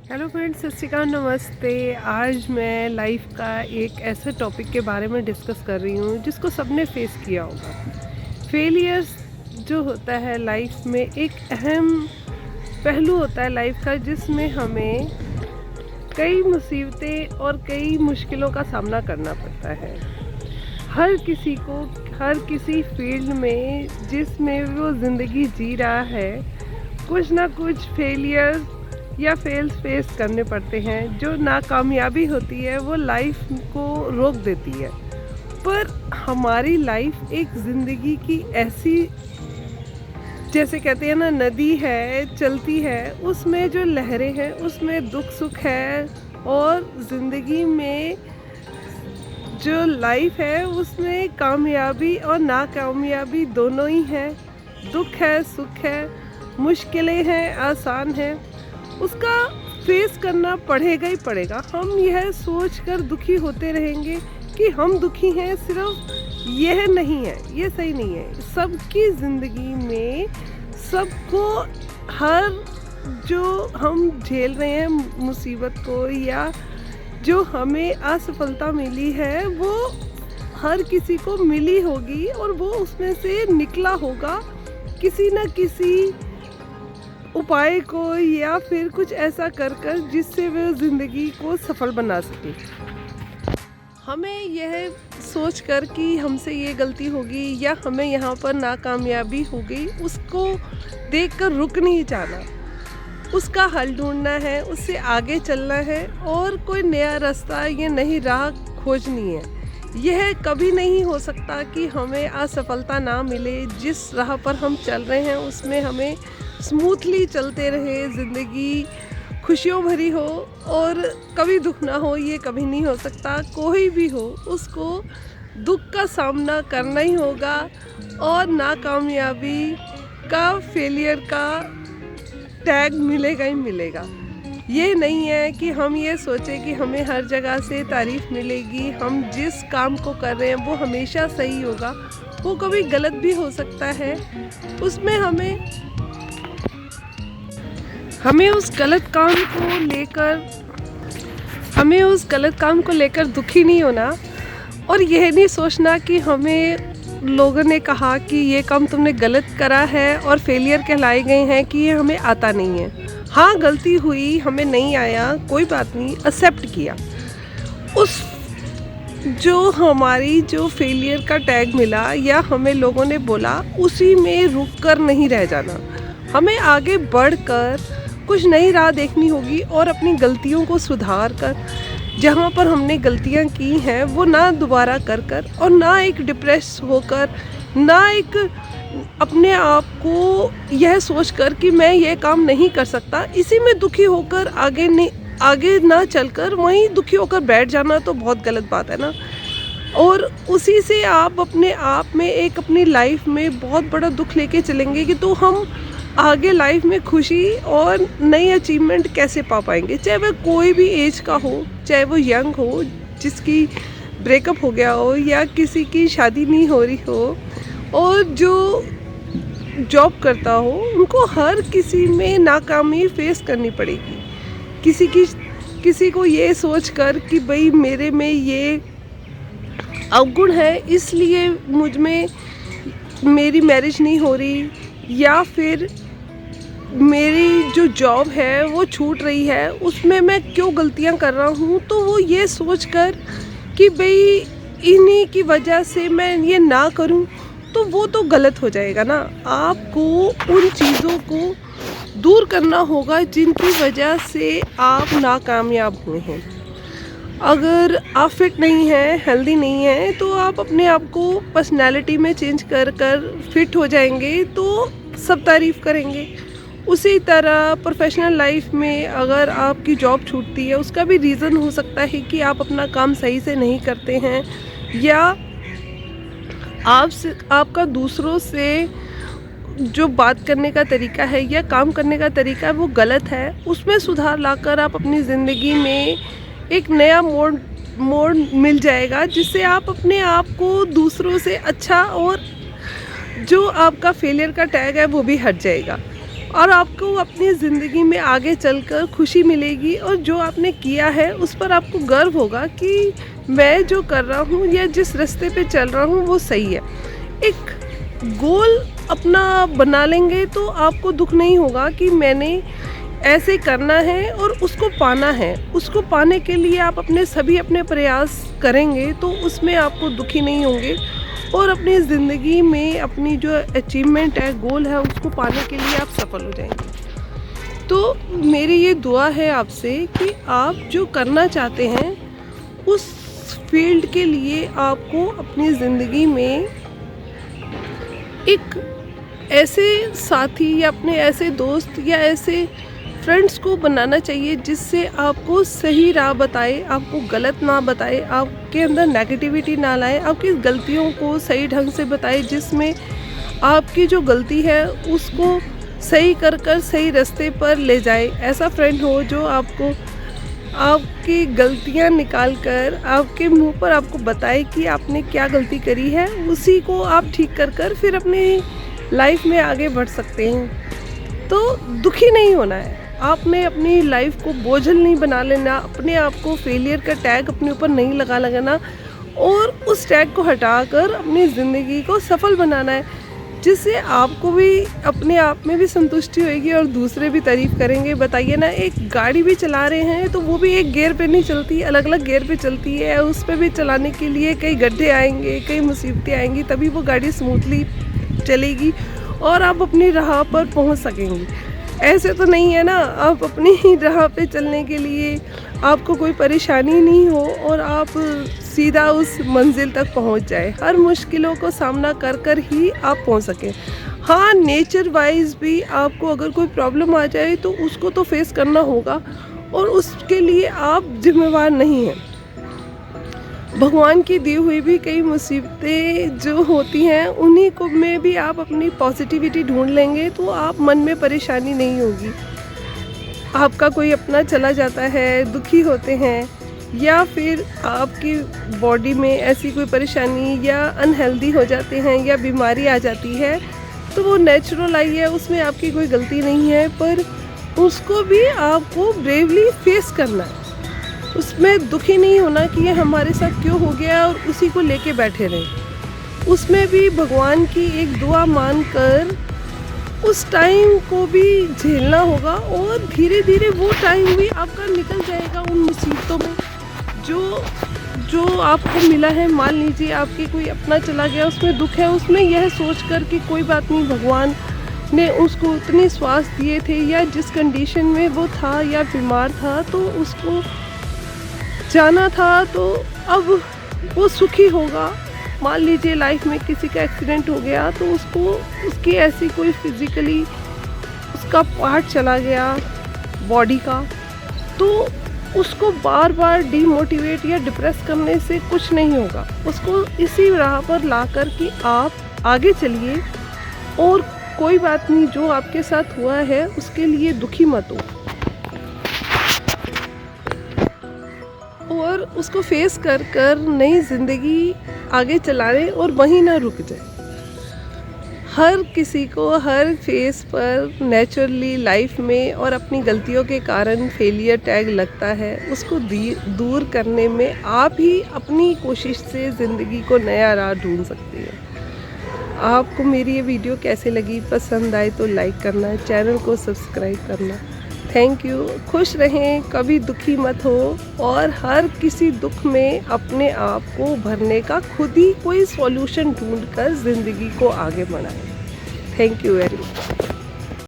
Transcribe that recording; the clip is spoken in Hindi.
हेलो फ्रेंड्स, सत श्री अकाल, नमस्ते। आज मैं लाइफ का एक ऐसे टॉपिक के बारे में डिस्कस कर रही हूँ जिसको सबने फेस किया होगा। फेलियर्स जो होता है लाइफ में एक अहम पहलू होता है लाइफ का, जिसमें हमें कई मुसीबतें और कई मुश्किलों का सामना करना पड़ता है। हर किसी को हर किसी फील्ड में जिसमें वो ज़िंदगी जी रहा है, कुछ ना कुछ फेलियर या फेल्स फेस करने पड़ते हैं। जो नाकामयाबी होती है वो लाइफ को रोक देती है। पर हमारी लाइफ एक ज़िंदगी की ऐसी, जैसे कहते हैं ना, नदी है, चलती है, उसमें जो लहरें हैं उसमें दुख सुख है। और ज़िंदगी में जो लाइफ है उसमें कामयाबी और नाकामयाबी दोनों ही हैं। दुख है, सुख है, मुश्किलें हैं, आसान हैं, उसका फेस करना पड़ेगा ही पड़ेगा। हम यह सोचकर दुखी होते रहेंगे कि हम दुखी हैं, सिर्फ यह नहीं है, ये सही नहीं है। सबकी ज़िंदगी में सबको हर जो हम झेल रहे हैं मुसीबत को, या जो हमें असफलता मिली है, वो हर किसी को मिली होगी और वो उसमें से निकला होगा किसी न किसी उपाय को, या फिर कुछ ऐसा कर कर जिससे वह ज़िंदगी को सफल बना सके। हमें यह सोच कर कि हमसे ये गलती होगी या हमें यहाँ पर नाकामयाबी हो गई, उसको देखकर रुक नहीं जाना, उसका हल ढूंढना है, उससे आगे चलना है और कोई नया रास्ता या नई राह खोजनी है। यह कभी नहीं हो सकता कि हमें असफलता ना मिले। जिस राह पर हम चल रहे हैं उसमें हमें स्मूथली चलते रहे, ज़िंदगी खुशियों भरी हो और कभी दुख ना हो, ये कभी नहीं हो सकता। कोई भी हो, उसको दुख का सामना करना ही होगा और नाकामयाबी का, फेलियर का टैग मिलेगा ही मिलेगा। ये नहीं है कि हम ये सोचें कि हमें हर जगह से तारीफ़ मिलेगी, हम जिस काम को कर रहे हैं वो हमेशा सही होगा। वो कभी गलत भी हो सकता है। उसमें हमें उस गलत काम को लेकर दुखी नहीं होना, और यह नहीं सोचना कि हमें लोगों ने कहा कि ये काम तुमने गलत करा है और फेलियर कहलाए गए हैं कि ये हमें आता नहीं है। हाँ, गलती हुई, हमें नहीं आया, कोई बात नहीं, एक्सेप्ट किया। उस जो हमारी जो फेलियर का टैग मिला या हमें लोगों ने बोला, उसी में रुक कर नहीं रह जाना। हमें आगे बढ़कर कुछ नई राह देखनी होगी और अपनी गलतियों को सुधार कर, जहाँ पर हमने गलतियाँ की हैं वो ना दोबारा कर और ना एक डिप्रेस होकर, ना एक अपने आप को यह सोचकर कि मैं ये काम नहीं कर सकता, इसी में दुखी होकर आगे ना चलकर वहीं दुखी होकर बैठ जाना तो बहुत गलत बात है ना। और उसी से आप अपने आप में एक अपनी लाइफ में बहुत बड़ा दुख लेके चलेंगे कि तो हम आगे लाइफ में खुशी और नई अचीवमेंट कैसे पा पाएंगे। चाहे वह कोई भी एज का हो, चाहे वो यंग हो जिसकी ब्रेकअप हो गया हो, या किसी की शादी नहीं हो रही हो, और जो जॉब करता हो, उनको हर किसी में नाकामी फेस करनी पड़ेगी। किसी को ये सोच कर कि भाई मेरे में ये अवगुण है इसलिए मुझ में मेरी मैरिज नहीं हो रही, या फिर मेरी जो जॉब है वो छूट रही है, उसमें मैं क्यों गलतियां कर रहा हूँ, तो वो ये सोचकर कि भाई इन्हीं की वजह से मैं ये ना करूँ, तो वो तो गलत हो जाएगा ना। आपको उन चीज़ों को दूर करना होगा जिनकी वजह से आप नाकामयाब हुए हैं। अगर आप फिट नहीं हैं, हेल्दी नहीं हैं, तो आप अपने आप को पर्सनैलिटी में चेंज कर फिट हो जाएंगे तो सब तारीफ़ करेंगे। उसी तरह प्रोफेशनल लाइफ में अगर आपकी जॉब छूटती है, उसका भी रीज़न हो सकता है कि आप अपना काम सही से नहीं करते हैं, या आपका दूसरों से जो बात करने का तरीका है या काम करने का तरीका है वो गलत है। उसमें सुधार लाकर आप अपनी ज़िंदगी में एक नया मोड़ मिल जाएगा, जिससे आप अपने आप को दूसरों से अच्छा, और जो आपका फेलियर का टैग है वो भी हट जाएगा। और आपको अपनी ज़िंदगी में आगे चलकर खुशी मिलेगी और जो आपने किया है उस पर आपको गर्व होगा कि मैं जो कर रहा हूँ या जिस रास्ते पे चल रहा हूँ वो सही है। एक गोल अपना बना लेंगे तो आपको दुख नहीं होगा कि मैंने ऐसे करना है और उसको पाना है। उसको पाने के लिए आप अपने प्रयास करेंगे तो उसमें आपको दुखी नहीं होंगे और अपनी ज़िंदगी में अपनी जो अचीवमेंट है, गोल है, उसको पाने के लिए आप सफल हो जाएंगे। तो मेरी ये दुआ है आपसे कि आप जो करना चाहते हैं उस फील्ड के लिए आपको अपनी ज़िंदगी में एक ऐसे साथी या अपने ऐसे दोस्त या ऐसे फ्रेंड्स को बनाना चाहिए जिससे आपको सही राह बताए, आपको गलत ना बताए, आपके अंदर नेगेटिविटी ना लाए, आपकी गलतियों को सही ढंग से बताए, जिसमें आपकी जो गलती है उसको सही कर सही रास्ते पर ले जाए। ऐसा फ्रेंड हो जो आपको आपकी गलतियां निकाल कर आपके मुंह पर आपको बताए कि आपने क्या गलती करी है, उसी को आप ठीक कर फिर अपनी लाइफ में आगे बढ़ सकते हैं। तो दुखी नहीं होना है, आपने अपनी लाइफ को बोझल नहीं बना लेना, अपने आप को फेलियर का टैग अपने ऊपर नहीं लगाना और उस टैग को हटाकर अपनी ज़िंदगी को सफल बनाना है, जिससे आपको भी अपने आप में भी संतुष्टि होगी और दूसरे भी तारीफ़ करेंगे। बताइए ना, एक गाड़ी भी चला रहे हैं तो वो भी एक गियर पे नहीं चलती, अलग अलग गियर पे चलती है। उस पर भी चलाने के लिए कई गड्ढे आएंगे, कई मुसीबतें आएंगी, तभी वो गाड़ी स्मूथली चलेगी और आप अपनी राह पर पहुंच सकेंगे। ऐसे तो नहीं है ना, आप अपनी ही राह पे चलने के लिए आपको कोई परेशानी नहीं हो और आप सीधा उस मंजिल तक पहुंच जाए। हर मुश्किलों को सामना कर ही आप पहुंच सकें। हाँ, नेचर वाइज भी आपको अगर कोई प्रॉब्लम आ जाए तो उसको तो फेस करना होगा और उसके लिए आप जिम्मेवार नहीं हैं। भगवान की दी हुई भी कई मुसीबतें जो होती हैं उन्हीं को में भी आप अपनी पॉजिटिविटी ढूंढ लेंगे तो आप मन में परेशानी नहीं होगी। आपका कोई अपना चला जाता है, दुखी होते हैं, या फिर आपकी बॉडी में ऐसी कोई परेशानी या अनहेल्दी हो जाते हैं या बीमारी आ जाती है, तो वो नेचुरल आई है, उसमें आपकी कोई गलती नहीं है, पर उसको भी आपको ब्रेवली फेस करना है। उसमें दुखी नहीं होना कि ये हमारे साथ क्यों हो गया और उसी को लेके बैठे रहे। उसमें भी भगवान की एक दुआ मानकर उस टाइम को भी झेलना होगा और धीरे धीरे वो टाइम भी आपका निकल जाएगा उन मुसीबतों में जो आपको मिला है। मान लीजिए आपकी कोई अपना चला गया, उसमें दुख है, उसमें यह सोचकर कि कोई बात नहीं, भगवान ने उसको उतनी स्वास्थ्य दिए थे या जिस कंडीशन में वो था या बीमार था तो उसको जाना था, तो अब वो सुखी होगा। मान लीजिए लाइफ में किसी का एक्सीडेंट हो गया तो उसको उसकी ऐसी कोई फिज़िकली उसका पार्ट चला गया बॉडी का, तो उसको बार बार डीमोटिवेट या डिप्रेस करने से कुछ नहीं होगा। उसको इसी राह पर ला कर कि आप आगे चलिए और कोई बात नहीं, जो आपके साथ हुआ है उसके लिए दुखी मत हो और उसको फेस कर नई ज़िंदगी आगे चलाने और वहीं ना रुक जाए। हर किसी को हर फेस पर नेचुरली लाइफ में और अपनी गलतियों के कारण फेलियर टैग लगता है। उसको दूर करने में आप ही अपनी कोशिश से ज़िंदगी को नया राह ढूंढ सकते हैं। आपको मेरी ये वीडियो कैसे लगी, पसंद आए तो लाइक करना, चैनल को सब्सक्राइब करना। Thank you. खुश रहें, कभी दुखी मत हो और हर किसी दुख में अपने आप को भरने का खुद ही कोई सॉल्यूशन ढूंढकर ज़िंदगी को आगे बढ़ाएं। Thank you very much.